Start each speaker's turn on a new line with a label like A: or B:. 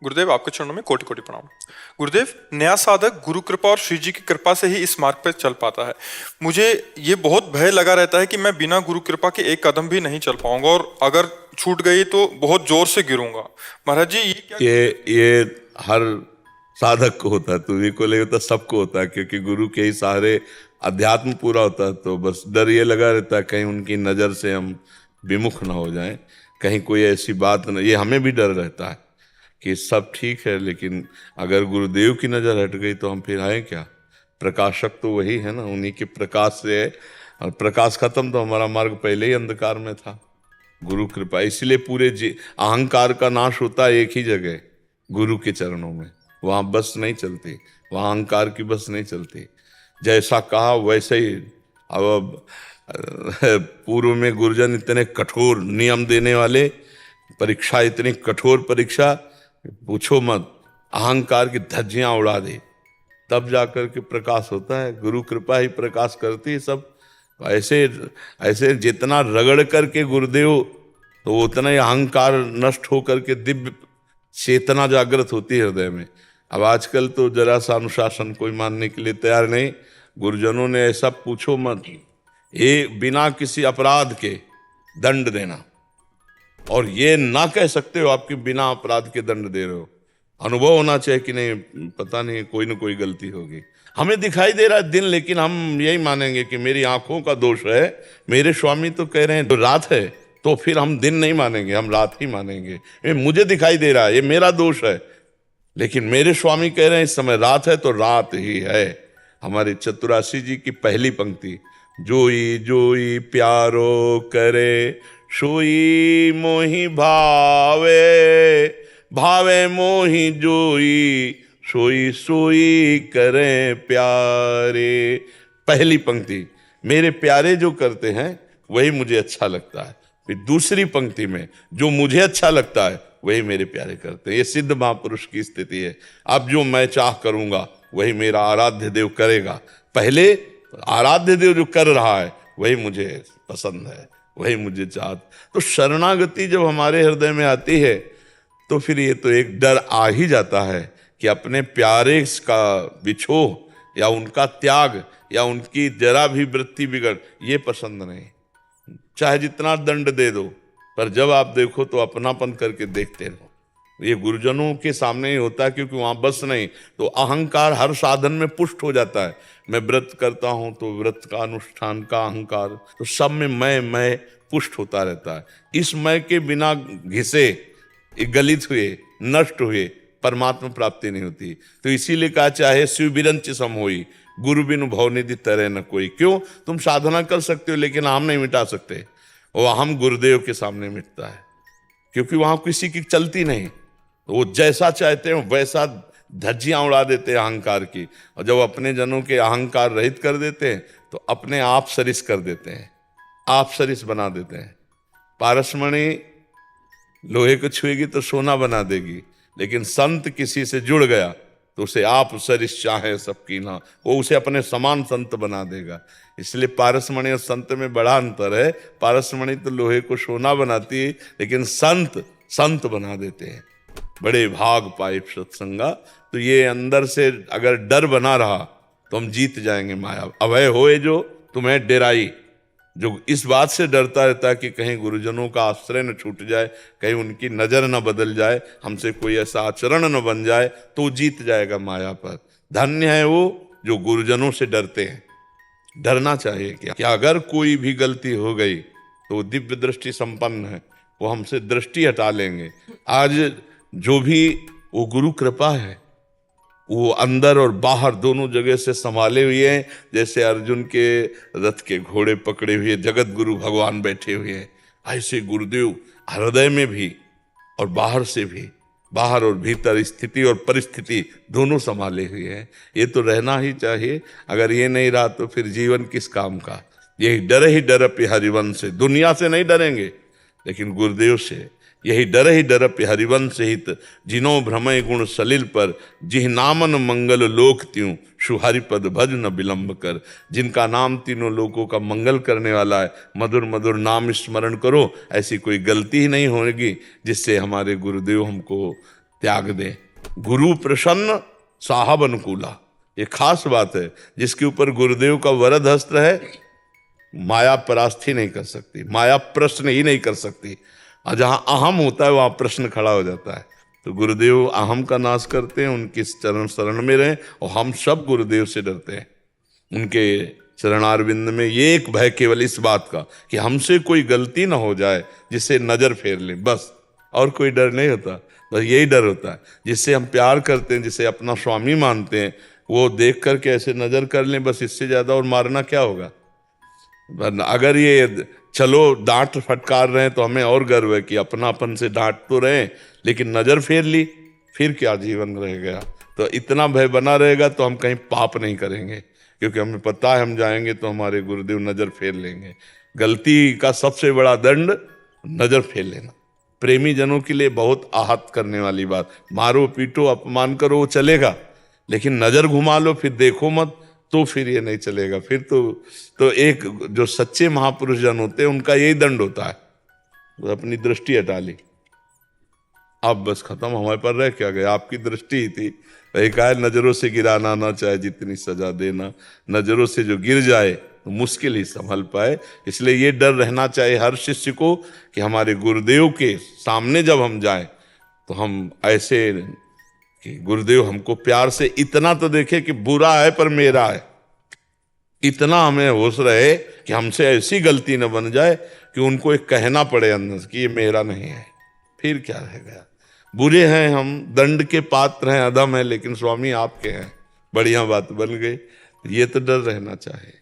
A: गुरुदेव, आपके चरणों में कोटि कोटि प्रणाम। गुरुदेव, नया साधक गुरु कृपा और श्री जी की कृपा से ही इस मार्ग पर चल पाता है। मुझे ये बहुत भय लगा रहता है कि मैं बिना गुरु कृपा के एक कदम भी नहीं चल पाऊंगा और अगर छूट गई तो बहुत जोर से गिरूंगा। महाराज जी, ये क्या?
B: ये हर साधक को होता है, तुम्ही को ले होता, सबको होता है, क्योंकि गुरु के ही सहारे अध्यात्म पूरा होता है। तो बस डर ये लगा रहता है कहीं उनकी नज़र से हम विमुख ना हो जाएं, कहीं कोई ऐसी बात न, ये हमें भी डर रहता है कि सब ठीक है, लेकिन अगर गुरुदेव की नज़र हट गई तो हम फिर आए क्या। प्रकाशक तो वही है ना, उन्हीं के प्रकाश से है, और प्रकाश खत्म तो हमारा मार्ग पहले ही अंधकार में था। गुरु कृपा, इसलिए पूरे अहंकार का नाश होता है एक ही जगह, गुरु के चरणों में। वहाँ बस नहीं चलती, वहाँ अहंकार की बस नहीं चलती। जैसा कहा वैसे ही। अब पूर्व में गुरुजन इतने कठोर नियम देने वाले, परीक्षा इतनी कठोर परीक्षा, पूछो मत, अहंकार की धज्जियां उड़ा दे, तब जाकर के प्रकाश होता है। गुरु कृपा ही प्रकाश करती है सब। ऐसे ऐसे जितना रगड़ करके गुरुदेव, तो उतना ही अहंकार नष्ट होकर के दिव्य चेतना जागृत होती है हृदय में। अब आजकल तो जरा सा अनुशासन कोई मानने के लिए तैयार नहीं। गुरुजनों ने ऐसा पूछो मत, ये बिना किसी अपराध के दंड देना, और ये ना कह सकते हो आपकी बिना अपराध के दंड दे रहे हो। अनुभव होना चाहिए कि नहीं, पता नहीं कोई ना कोई गलती होगी। हमें दिखाई दे रहा है दिन, लेकिन हम यही मानेंगे कि मेरी आंखों का दोष है। मेरे स्वामी तो कह रहे हैं तो रात है, तो फिर हम दिन नहीं मानेंगे, हम रात ही मानेंगे। ये मुझे दिखाई दे रहा है, ये मेरा दोष है, लेकिन मेरे स्वामी कह रहे हैं इस समय रात है, तो रात ही है। हमारे चतुराशी जी की पहली पंक्ति, जोई जोई प्यारो करे, सोई मोहि भावे, भावे मोहि जोई, सोई सोई करें प्यारे। पहली पंक्ति, मेरे प्यारे जो करते हैं वही मुझे अच्छा लगता है। फिर दूसरी पंक्ति में, जो मुझे अच्छा लगता है वही मेरे प्यारे करते हैं। ये सिद्ध महापुरुष की स्थिति है। अब जो मैं चाह करूंगा वही मेरा आराध्य देव करेगा। पहले आराध्य देव जो कर रहा है वही मुझे पसंद है, वही मुझे चाहत। तो शरणागति जब हमारे हृदय में आती है तो फिर ये तो एक डर आ ही जाता है कि अपने प्यारे का बिछोह या उनका त्याग या उनकी जरा भी वृत्ति बिगड़, ये पसंद नहीं। चाहे जितना दंड दे दो, पर जब आप देखो तो अपनापन करके देखते रहो। ये गुरुजनों के सामने ही होता है, क्योंकि वहाँ बस नहीं तो अहंकार हर साधन में पुष्ट हो जाता है। मैं व्रत करता हूँ तो व्रत का अनुष्ठान का अहंकार, तो सब में मैं पुष्ट होता रहता है। इस मैं के बिना घिसे, गलित हुए, नष्ट हुए परमात्मा प्राप्ति नहीं होती। तो इसीलिए कहा, चाहे शिव बिरंच सम होई, गुरु बिनु भवनिधि तरह न कोई। क्यों? तुम साधना कर सकते हो, लेकिन हम नहीं मिटा सकते। और हम गुरुदेव के सामने मिटता है, क्योंकि वहां किसी की चलती नहीं। तो वो जैसा चाहते हैं वैसा धज्जियां उड़ा देते हैं अहंकार की। और जब अपने जनों के अहंकार रहित कर देते हैं तो अपने आप सरिस कर देते हैं, आप सरिस बना देते हैं। पारसमणि लोहे को छुएगी तो सोना बना देगी, लेकिन संत किसी से जुड़ गया तो उसे आप सरिस चाहे सबकी ना, वो उसे अपने समान संत बना देगा। इसलिए पारसमणि और संत में बड़ा अंतर है। पारसमणि तो लोहे को सोना बनाती है, लेकिन संत संत बना देते हैं। बड़े भाग पाए सत्संगा। तो ये अंदर से अगर डर बना रहा तो हम जीत जाएंगे माया। अभय होए जो तुम्हें डेराई, जो इस बात से डरता रहता है कि कहीं गुरुजनों का आश्रय न छूट जाए, कहीं उनकी नजर न बदल जाए, हमसे कोई ऐसा आचरण न बन जाए, तो जीत जाएगा माया पर। धन्य है वो जो गुरुजनों से डरते हैं। डरना चाहिए कि अगर कोई भी गलती हो गई तो दिव्य दृष्टि संपन्न है, वो हमसे दृष्टि हटा लेंगे। आज जो भी वो गुरु कृपा है, वो अंदर और बाहर दोनों जगह से संभाले हुए हैं। जैसे अर्जुन के रथ के घोड़े पकड़े हुए जगत गुरु भगवान बैठे हुए हैं, ऐसे गुरुदेव हृदय में भी और बाहर से भी, बाहर और भीतर स्थिति और परिस्थिति दोनों संभाले हुए हैं। ये तो रहना ही चाहिए। अगर ये नहीं रहा तो फिर जीवन किस काम का। यही डर ही डर पे हरिवंश से, दुनिया से नहीं डरेंगे लेकिन गुरुदेव से। यही डर ही डर पे हरिवंश हित, जिनो भ्रमय गुण सलिल पर, जिह नामन मंगल लोक त्यों, सुहरिपद भज न विलंब कर। जिनका नाम तीनों लोगों का मंगल करने वाला है, मधुर मधुर नाम स्मरण करो। ऐसी कोई गलती ही नहीं होगी जिससे हमारे गुरुदेव हमको त्याग दें। गुरु प्रसन्न साहब अनुकूला, ये खास बात है। जिसके ऊपर गुरुदेव का वरद हस्त है, माया परास्ती नहीं कर सकती, माया प्रश्न ही नहीं कर सकती। और जहां अहम होता है वहां प्रश्न खड़ा हो जाता है। तो गुरुदेव अहम का नाश करते हैं, उनकी चरण शरण में रहें। और हम सब गुरुदेव से डरते हैं, उनके चरणारविंद में ये एक भय केवल इस बात का कि हमसे कोई गलती ना हो जाए जिससे नजर फेर लें, बस। और कोई डर नहीं होता, बस यही डर होता है। जिससे हम प्यार करते हैं, जिसे अपना स्वामी मानते हैं, वो देख करके ऐसे नजर कर लें, बस। इससे ज्यादा और मारना क्या होगा। अगर ये चलो डांट फटकार रहे हैं तो हमें और गर्व है कि अपनापन से डांट तो रहे, लेकिन नजर फेर ली, फिर क्या जीवन रह गया। तो इतना भय बना रहेगा तो हम कहीं पाप नहीं करेंगे, क्योंकि हमें पता है हम जाएंगे तो हमारे गुरुदेव नजर फेर लेंगे। गलती का सबसे बड़ा दंड नजर फेर लेना, प्रेमी जनों के लिए बहुत आहत करने वाली बात। मारो पीटो अपमान करो वो चलेगा, लेकिन नजर घुमा लो फिर देखो मत, तो फिर ये नहीं चलेगा। फिर तो एक जो सच्चे महापुरुष जन होते हैं उनका यही दंड होता है, वो अपनी दृष्टि हटा ली, अब बस खत्म, हमारे पर रह क्या गया। आपकी दृष्टि ही थी, वही कहा है, नजरों से गिराना ना चाहे जितनी सजा देना। नजरों से जो गिर जाए तो मुश्किल ही संभल पाए। इसलिए ये डर रहना चाहिए हर शिष्य को कि हमारे गुरुदेव के सामने जब हम जाएं तो हम ऐसे कि गुरुदेव हमको प्यार से इतना तो देखे कि बुरा है पर मेरा है, इतना हमें होश रहे कि हमसे ऐसी गलती न बन जाए कि उनको एक कहना पड़े अंदर से कि ये मेरा नहीं है। फिर क्या रह गया। बुरे हैं हम, दंड के पात्र हैं, अधम है, लेकिन स्वामी आपके हैं, बढ़िया बात बन गई। ये तो डर रहना चाहिए।